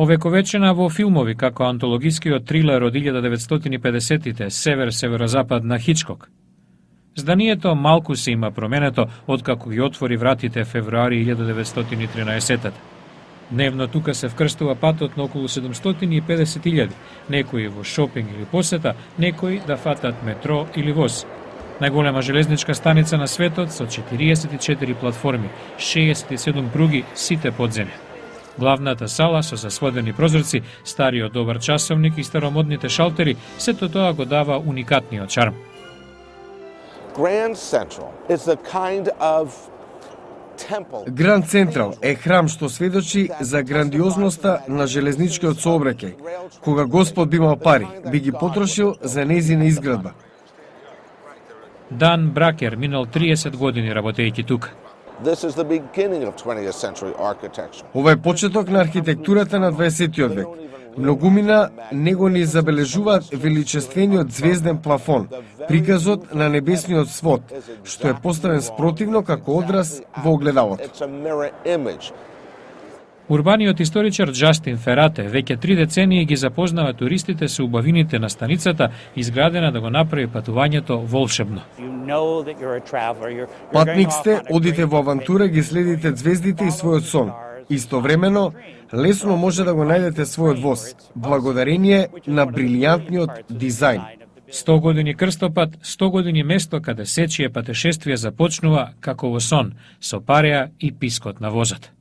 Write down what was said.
Овековечена во филмови како антологискиот трилер од 1950-тите Север-северозапад на Хичкок. Зданието малку се има променето откако ги отвори вратите февруари 1913. Дневно тука се вкрстува патот на околу 750.000, некои во шопинг или посета, некои да фатат метро или воз. Најголема железничка станица на светот со 44 платформи, 67 пруги, сите подземја. Главната сала со засводени прозорци, стариот добар часовник и старомодните шалтери, сето тоа го дава уникатниот шарм. Гранд Централ е храм што сведочи за грандиозноста на железничкиот сообраќај. Кога Господ би имал пари, би ги потрошил за нејзина изградба. Дан Бракер минал 30 години работејќи тука. Ова е почеток на архитектурата на 20 век. Многумина него ни забележуваат величествениот звезден плафон, приказот на небесниот свод, што е поставен спротивно како одраз во огледалото. Урбаниот историчар Джастин Ферате веќе 3 децении ги запознава туристите со убавините на станицата, изградена да го направи патувањето волшебно. Патник сте, одите во авантура, ги следите звездите и својот сон. Истовремено, лесно може да го најдете својот воз, благодарение на брилијантниот дизајн. 100 години крстопат, 100 години место каде сечие патешествие започнува како во сон, со пареа и пискот на возот.